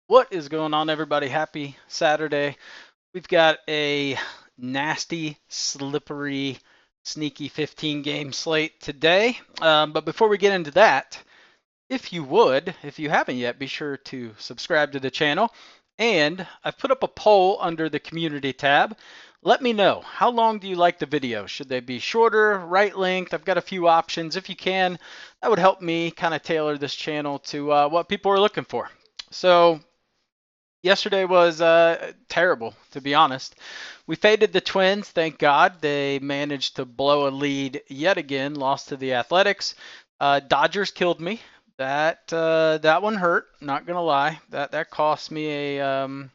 What is going on, everybody? Happy Saturday. We've got a nasty, slippery, sneaky 15 game slate today. But before we get into that, if you haven't yet, be sure to subscribe to the channel. And I've put up a poll under the community tab. Let me know, how long do you like the video? Should they be shorter, right length? I've got a few options. If you can, that would help me kind of tailor this channel to what people are looking for. So yesterday was terrible, to be honest. We faded the Twins, thank God. They managed to blow a lead yet again, lost to the Athletics. Dodgers killed me. That one hurt. Not gonna lie. That cost me a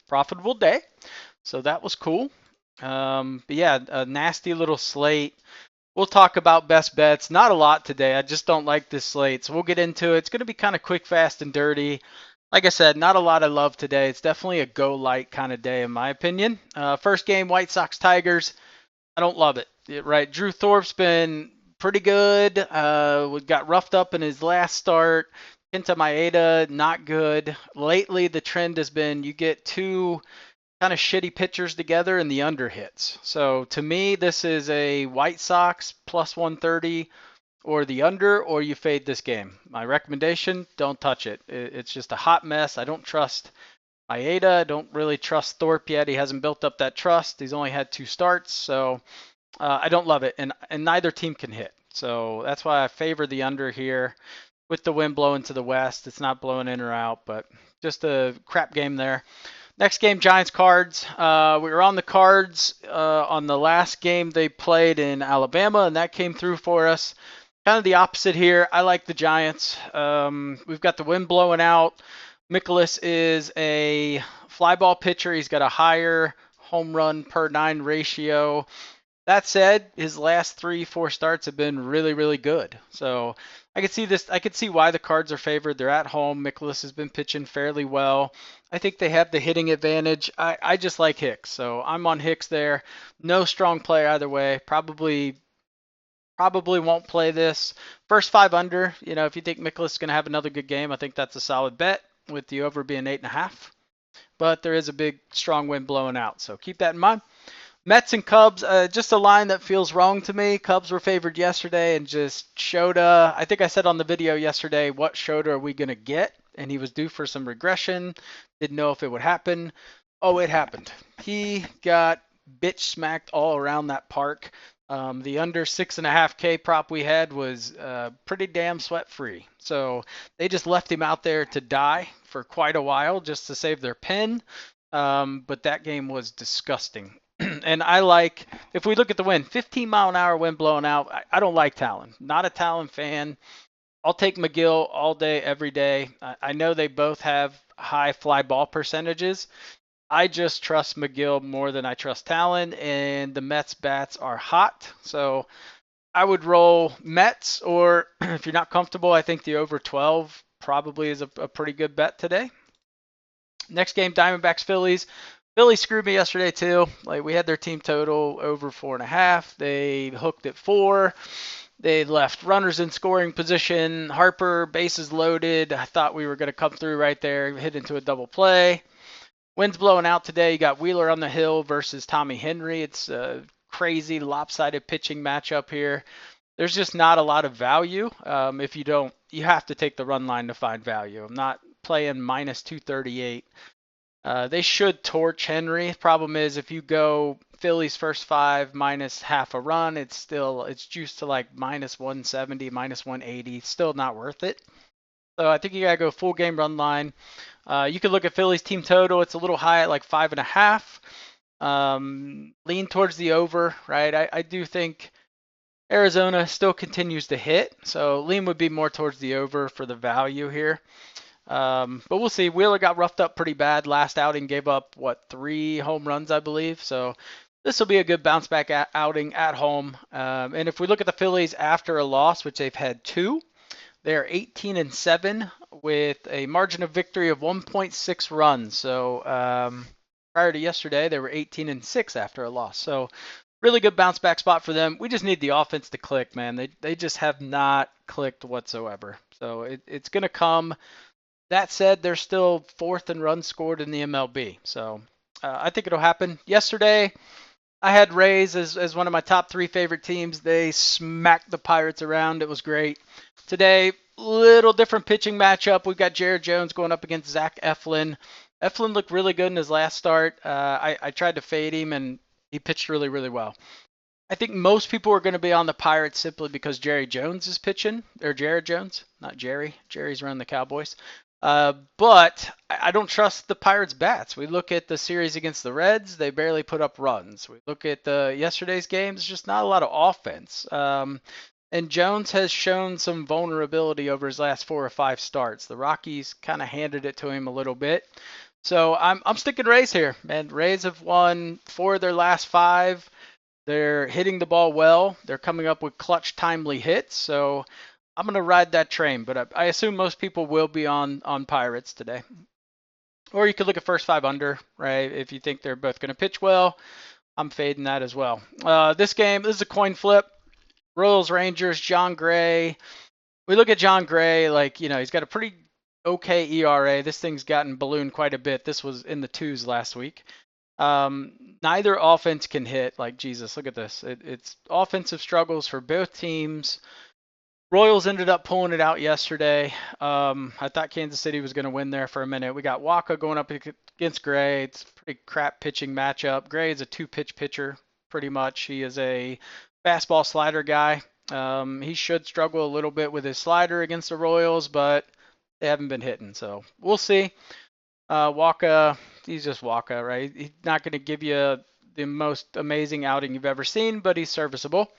profitable day. So that was cool. But yeah, a nasty little slate. We'll talk about best bets. Not a lot today. I just don't like this slate. So we'll get into it. It's going to be kind of quick, fast, and dirty. Like I said, not a lot I love today. It's definitely a go light kind of day, in my opinion. First game, White Sox Tigers. I don't love it. Right, Drew Thorpe's been pretty good. Got roughed up in his last start. Kenta Maeda, not good. Lately, the trend has been you get two kind of shitty pitchers together and the under hits. So to me, this is a White Sox plus 130 or the under, or you fade this game. My recommendation, don't touch it. It's just a hot mess. I don't trust Maeda. I don't really trust Thorpe yet. He hasn't built up that trust. He's only had two starts, so I don't love it. And neither team can hit. So that's why I favor the under here with the wind blowing to the west. It's not blowing in or out, but just a crap game there. Next game, Giants Cards. We were on the Cards on the last game they played in Alabama, and that came through for us. Kind of the opposite here. I like the Giants. We've got the wind blowing out. Mikolas is a fly ball pitcher. He's got a higher home run per nine ratio. That said, his last 3, 4 starts have been really, really good. So I could see this. I could see why the Cards are favored. They're at home. Mikolas has been pitching fairly well. I think they have the hitting advantage. I just like Hicks, so I'm on Hicks there. No strong play either way. Probably won't play this. First 5 under. If you think Mikolas is going to have another good game, I think that's a solid bet with the over being 8.5. But there is a big strong wind blowing out, so keep that in mind. Mets and Cubs, just a line that feels wrong to me. Cubs were favored yesterday, and just Shota. I think I said on the video yesterday, what Shota are we going to get? And he was due for some regression. Didn't know if it would happen. Oh, it happened. He got bitch smacked all around that park. The under 6.5K prop we had was pretty damn sweat free. So they just left him out there to die for quite a while just to save their pen. But that game was disgusting. And if we look at the wind, 15-mile-an-hour wind blowing out. I don't like Talon. Not a Talon fan. I'll take McGill all day, every day. I know they both have high fly ball percentages. I just trust McGill more than I trust Talon, and the Mets bats are hot. So I would roll Mets, or if you're not comfortable, I think the over 12 probably is a pretty good bet today. Next game, Diamondbacks Phillies. Philly screwed me yesterday too. Like, we had their team total over 4.5. They hooked at 4. They left runners in scoring position. Harper, bases loaded. I thought we were going to come through right there, hit into a double play. Wind's blowing out today. You got Wheeler on the hill versus Tommy Henry. It's a crazy lopsided pitching matchup here. There's just not a lot of value. If you have to take the run line to find value. I'm not playing minus 238. They should torch Henry. Problem is, if you go Phillies first 5 minus half a run, it's juiced to like minus 170, minus 180. Still not worth it. So I think you gotta go full game run line. You could look at Phillies team total. It's a little high at like 5.5. Lean towards the over, right? I do think Arizona still continues to hit, so lean would be more towards the over for the value here. But we'll see. Wheeler got roughed up pretty bad last outing, gave up 3 home runs, I believe. So this will be a good bounce back outing at home. And if we look at the Phillies after a loss, which they've had 2, they're 18-7 with a margin of victory of 1.6 runs. So prior to yesterday, they were 18-6 after a loss. So really good bounce back spot for them. We just need the offense to click, man. They just have not clicked whatsoever. So it's going to come. That said, they're still fourth in runs scored in the MLB. So I think it'll happen. Yesterday, I had Rays as one of my top three favorite teams. They smacked the Pirates around. It was great. Today, little different pitching matchup. We've got Jared Jones going up against Zach Eflin. Eflin looked really good in his last start. I tried to fade him, and he pitched really, really well. I think most people are going to be on the Pirates simply because Jerry Jones is pitching, or Jared Jones, not Jerry. Jerry's running the Cowboys. But I don't trust the Pirates' bats. We look at the series against the Reds; they barely put up runs. We look at the yesterday's games; just not a lot of offense. And Jones has shown some vulnerability over his last 4 or 5 starts. The Rockies kind of handed it to him a little bit. So I'm sticking Rays here, man. Rays have won 4 of their last 5. They're hitting the ball well. They're coming up with clutch, timely hits. So I'm going to ride that train. But I assume most people will be on Pirates today. Or you could look at first 5 under, right? If you think they're both going to pitch well, I'm fading that as well. This is a coin flip. Royals, Rangers, John Gray. We look at John Gray, like, he's got a pretty okay ERA. This thing's gotten ballooned quite a bit. This was in the 2s last week. Neither offense can hit. Like, Jesus, look at this. It's offensive struggles for both teams. Royals ended up pulling it out yesterday. I thought Kansas City was going to win there for a minute. We got Waka going up against Gray. It's a pretty crap pitching matchup. Gray is a 2-pitch pitcher, pretty much. He is a fastball slider guy. He should struggle a little bit with his slider against the Royals, but they haven't been hitting, so we'll see. Waka, he's just Waka, right? He's not going to give you the most amazing outing you've ever seen, but he's serviceable.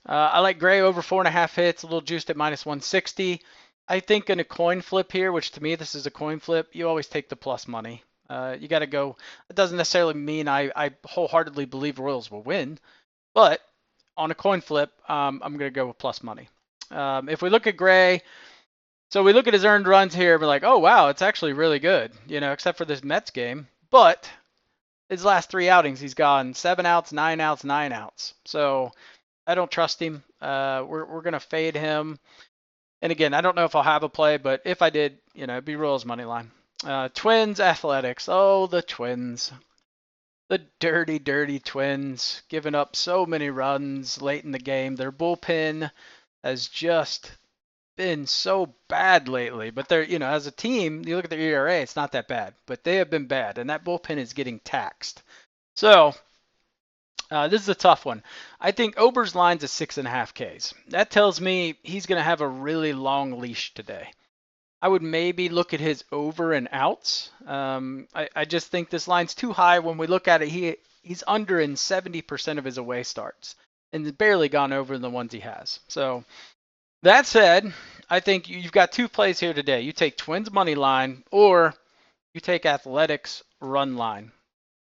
I like Gray over 4.5 hits, a little juiced at -160. I think in a coin flip here, which to me this is a coin flip, you always take the plus money. You got to go. It doesn't necessarily mean I wholeheartedly believe Royals will win, but on a coin flip, I'm going to go with plus money. If we look at Gray, so we look at his earned runs here, and we're like, oh, wow, it's actually really good, except for this Mets game. But his last 3 outings, he's gone 7 outs, 9 outs, 9 outs. So I don't trust him. We're going to fade him. And again, I don't know if I'll have a play, but if I did, it'd be Royals money line. Twins, Athletics. Oh, the Twins. The dirty, dirty Twins, giving up so many runs late in the game. Their bullpen has just been so bad lately. But they're, as a team, you look at their ERA, it's not that bad. But they have been bad, and that bullpen is getting taxed. So this is a tough one. I think Ober's line's at 6.5 Ks. That tells me he's going to have a really long leash today. I would maybe look at his over and outs. I just think this line's too high. When we look at it, he's under in 70% of his away starts and barely gone over in the ones he has. So that said, I think you've got 2 plays here today. You take Twins money line or you take Athletics run line.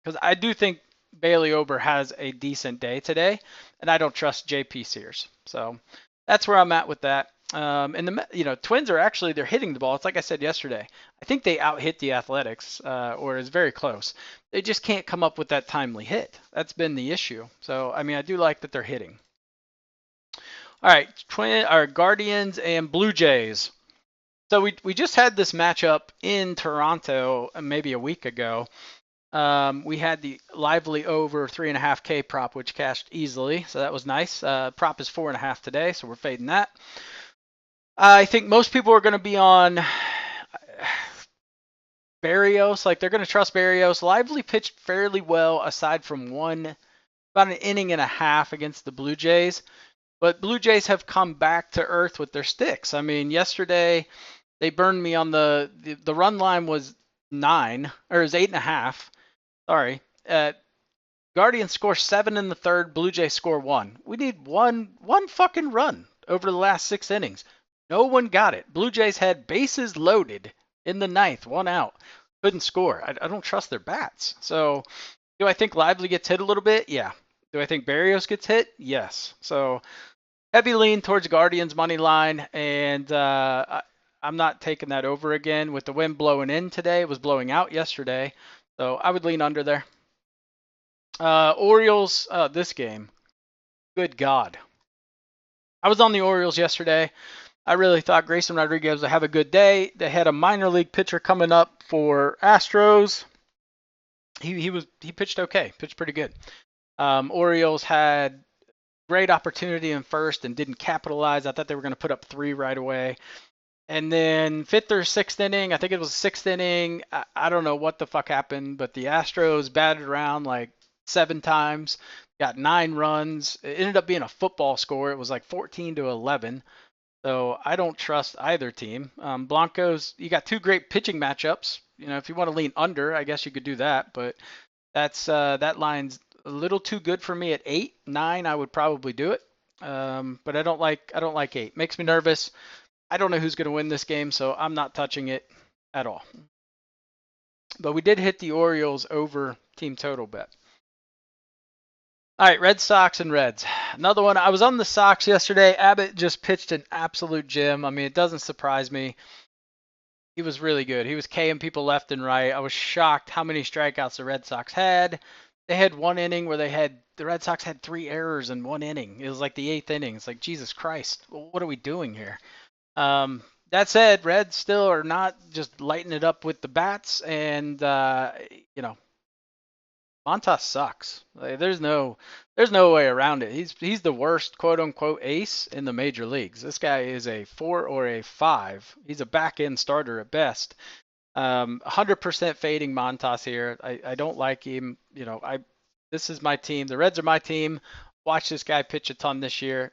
Because I do think Bailey Ober has a decent day today, and I don't trust JP Sears. So that's where I'm at with that. And the Twins are actually, they're hitting the ball. It's like I said yesterday. I think they out-hit the Athletics, or is very close. They just can't come up with that timely hit. That's been the issue. So I do like that they're hitting. All right, Guardians and Blue Jays. So we just had this matchup in Toronto maybe a week ago. We had the lively over 3.5 K prop, which cashed easily, so that was nice. Prop is 4.5 today, so we're fading that. I think most people are going to be on Berrios. Like, they're going to trust Berrios. Lively pitched fairly well aside from about an inning and a half against the Blue Jays. But Blue Jays have come back to earth with their sticks. Yesterday they burned me on the run line was 9, or it was 8.5. Sorry. Guardians score 7 in the 3rd. Blue Jays score 1. We need one fucking run over the last 6 innings. No one got it. Blue Jays had bases loaded in the 9th, 1 out. Couldn't score. I don't trust their bats. So do I think Lively gets hit a little bit? Yeah. Do I think Berrios gets hit? Yes. So heavy lean towards Guardians money line, and I'm not taking that over again. With the wind blowing in today, it was blowing out yesterday. So I would lean under there. Orioles, this game. Good God. I was on the Orioles yesterday. I really thought Grayson Rodriguez would have a good day. They had a minor league pitcher coming up for Astros. He pitched okay, pitched pretty good. Orioles had great opportunity in first and didn't capitalize. I thought they were going to put up 3 right away. And then 5th or 6th inning, I think it was 6th inning. I don't know what the fuck happened, but the Astros batted around like 7 times, got 9 runs. It ended up being a football score. It was like 14-11. So I don't trust either team. Blancos, you got 2 great pitching matchups. If you want to lean under, I guess you could do that. But that line's a little too good for me at 8, 9. I would probably do it. But I don't like 8. Makes me nervous. I don't know who's going to win this game, so I'm not touching it at all. But we did hit the Orioles over team total bet. All right, Red Sox and Reds. Another one. I was on the Sox yesterday. Abbott just pitched an absolute gem. I mean, it doesn't surprise me. He was really good. He was K'ing people left and right. I was shocked how many strikeouts the Red Sox had. They had 1 inning where the Red Sox had 3 errors in 1 inning. It was like the 8th inning. It's like, Jesus Christ, what are we doing here? That said, Reds still are not just lighting it up with the bats, and Montas sucks. Like, there's no way around it. He's the worst quote unquote ace in the major leagues. This guy is a 4 or a 5. He's a back end starter at best. 100% fading Montas here. I don't like him. This is my team. The Reds are my team. Watch this guy pitch a ton this year.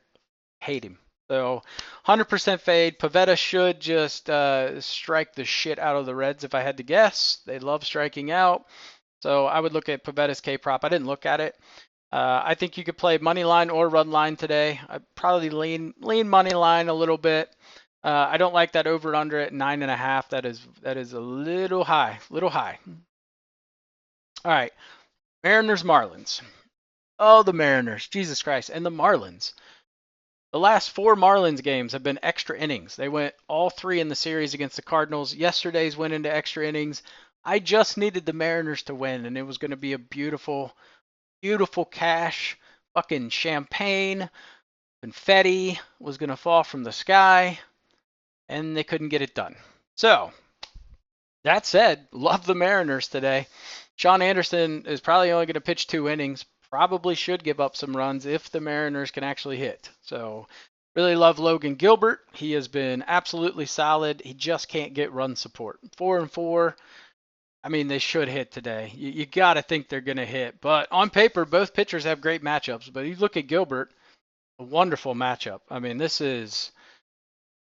Hate him. So 100% fade. Pivetta should just strike the shit out of the Reds if I had to guess. They love striking out. So I would look at Pivetta's K-prop. I didn't look at it. I think you could play money line or run line today. I'd probably lean money line a little bit. I don't like that over under at 9.5. That is a little high. All right. Mariners, Marlins. Oh, the Mariners. Jesus Christ. And the Marlins. The last 4 Marlins games have been extra innings. They went all 3 in the series against the Cardinals. Yesterday's went into extra innings. I just needed the Mariners to win, and it was going to be a beautiful, beautiful cash. Fucking champagne, confetti was going to fall from the sky, and they couldn't get it done. So, that said, love the Mariners today. Sean Anderson is probably only going to pitch 2 innings. Probably should give up some runs if the Mariners can actually hit. So, really love Logan Gilbert. He has been absolutely solid. He just can't get run support. 4-4. I mean, they should hit today. You got to think they're going to hit. But on paper, both pitchers have great matchups. But you look at Gilbert, a wonderful matchup. I mean, this is,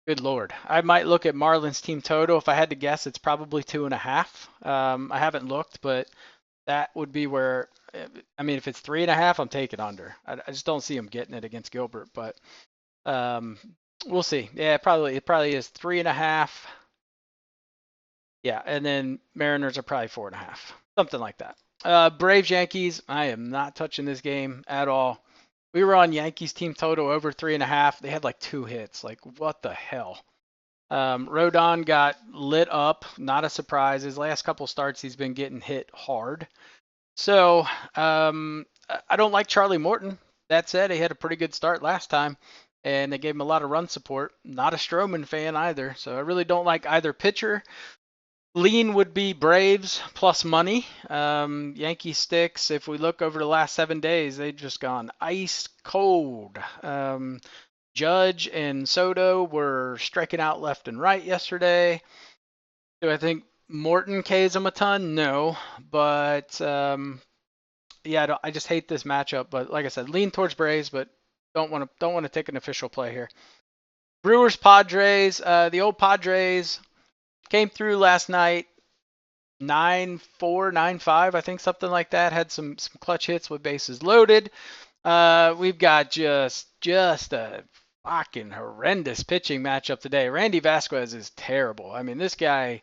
good Lord. I might look at Marlins team total. If I had to guess, it's probably 2.5. I haven't looked, but that would be where, I mean, if it's 3.5, I'm taking under. I just don't see him getting it against Gilbert. But we'll see. Yeah, it probably is 3.5. Yeah, and then Mariners are probably 4.5, something like that. Braves, Yankees. I am not touching this game at all. We were on Yankees team total over 3.5. They had like 2 hits. Like, what the hell? Rodon got lit up. Not a surprise. His last couple starts, he's been getting hit hard. So I don't like Charlie Morton. That said, he had a pretty good start last time, and they gave him a lot of run support. Not a Stroman fan either. So I really don't like either pitcher. Lean would be Braves plus money. Yankee sticks, if we look over the last 7 days, they've just gone ice cold. Judge and Soto were striking out left and right yesterday. Do I think Morton K's them a ton? No. But, yeah, I just hate this matchup. But like I said, lean towards Braves, but don't want to take an official play here. Brewers, Padres. The old Padres came through last night, 9-4, 9-5, I think, something like that. Had some clutch hits with bases loaded. We've got just a fucking horrendous pitching matchup today. Randy Vasquez is terrible. I mean, this guy,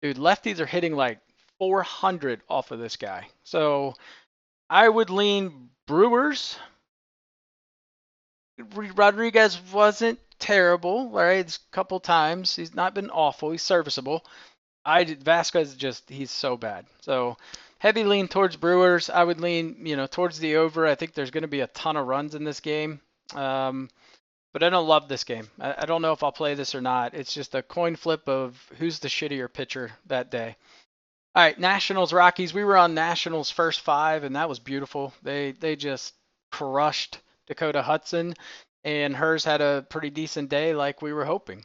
dude, lefties are hitting like 400 off of this guy. So I would lean Brewers. Rodriguez wasn't terrible, right? A couple times. He's not been awful. He's serviceable. Vasquez he's so bad. So heavy lean towards Brewers. I would lean, towards the over. I think there's going to be a ton of runs in this game. but I don't love this game. I don't know if I'll play this or not. It's just a coin flip of who's the shittier pitcher that day. All right, Nationals Rockies. We were on Nationals first 5, and that was beautiful. They just crushed Dakota Hudson, and hers had a pretty decent day, like we were hoping.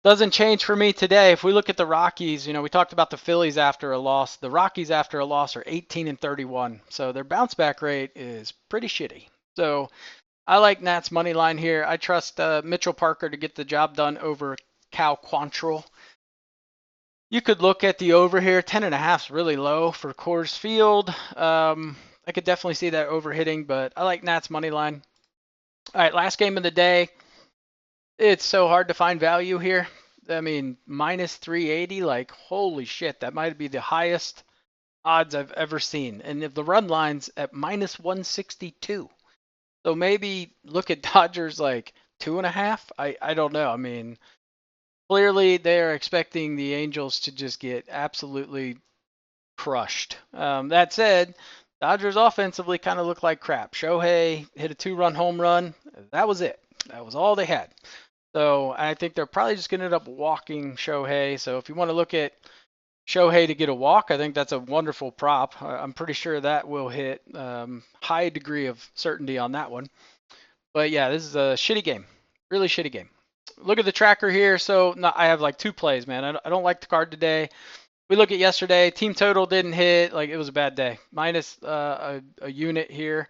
Doesn't change for me today. If we look at the Rockies, we talked about the Phillies after a loss. The Rockies after a loss are 18-31, so their bounce back rate is pretty shitty. So I like Nats money line here. I trust Mitchell Parker to get the job done over Cal Quantrill. You could look at the over here. 10.5 is really low for Coors Field. I could definitely see that over hitting, but I like Nats money line. All right, last game of the day. It's so hard to find value here. I mean, minus 380, like, holy shit, that might be the highest odds I've ever seen. And if the run line's at minus 162. So maybe look at Dodgers like 2.5. I don't know. I mean, clearly they're expecting the Angels to just get absolutely crushed. That said, Dodgers offensively kind of look like crap. Shohei hit a 2-run home run. That was it. That was all they had. So I think they're probably just going to end up walking Shohei. So if you want to look at Shohei to get a walk, I think that's a wonderful prop. I'm pretty sure that will hit. High degree of certainty on that one. But yeah, this is a shitty game. Really shitty game. Look at the tracker here. So I have like 2 plays, man. I don't like the card today. We look at yesterday. Team total didn't hit. Like, it was a bad day. Minus a unit here.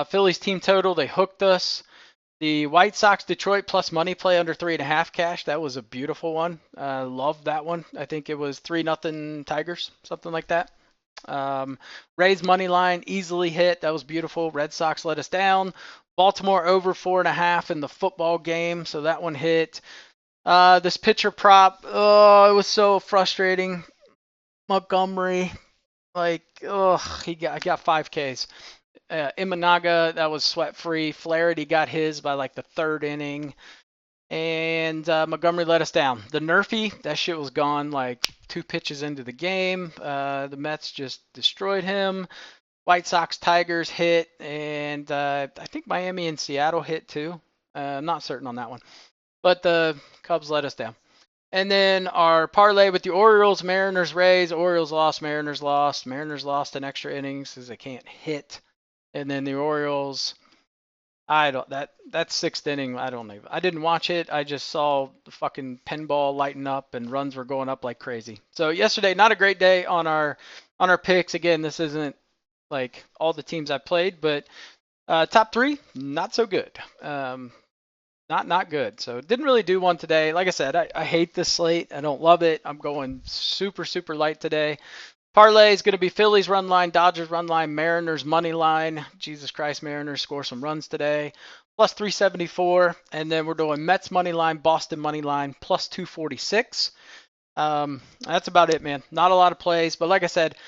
Phillies team total, they hooked us. The White Sox Detroit plus money play under 3.5 cash. That was a beautiful one. Loved that one. I think it was 3-0 Tigers, something like that. Rays money line easily hit. That was beautiful. Red Sox let us down. Baltimore over 4.5 in the football game, so that one hit. This pitcher prop, it was so frustrating. Montgomery, like, I got 5 Ks. Imanaga, that was sweat free. Flaherty got his by like the 3rd inning. And Montgomery let us down. The Nerfy, that shit was gone like 2 pitches into the game. The Mets just destroyed him. White Sox Tigers hit. And I think Miami and Seattle hit too. I'm not certain on that one. But the Cubs let us down. And then our parlay with the Orioles, Mariners, Rays. Orioles lost, Mariners lost. Mariners lost in extra innings because they can't hit. And then the Orioles, that 6th inning, I don't know. I didn't watch it. I just saw the fucking pinball lighting up and runs were going up like crazy. So yesterday, not a great day on our picks. Again, this isn't like all the teams I played, but top 3, not so good. Not good. So didn't really do one today. Like I said, I hate this slate. I don't love it. I'm going super, super light today. Parlay is going to be Phillies run line, Dodgers run line, Mariners money line. Jesus Christ, Mariners score some runs today. Plus 374. And then we're doing Mets money line, Boston money line, plus 246. That's about it, man. Not a lot of plays. But like I said, if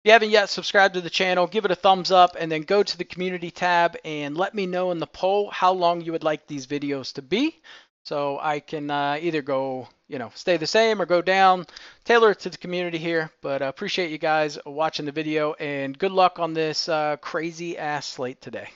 you haven't yet subscribed to the channel, give it a thumbs up and then go to the community tab and let me know in the poll how long you would like these videos to be. So I can either go, stay the same or go down, tailor it to the community here. But appreciate you guys watching the video and good luck on this crazy ass slate today.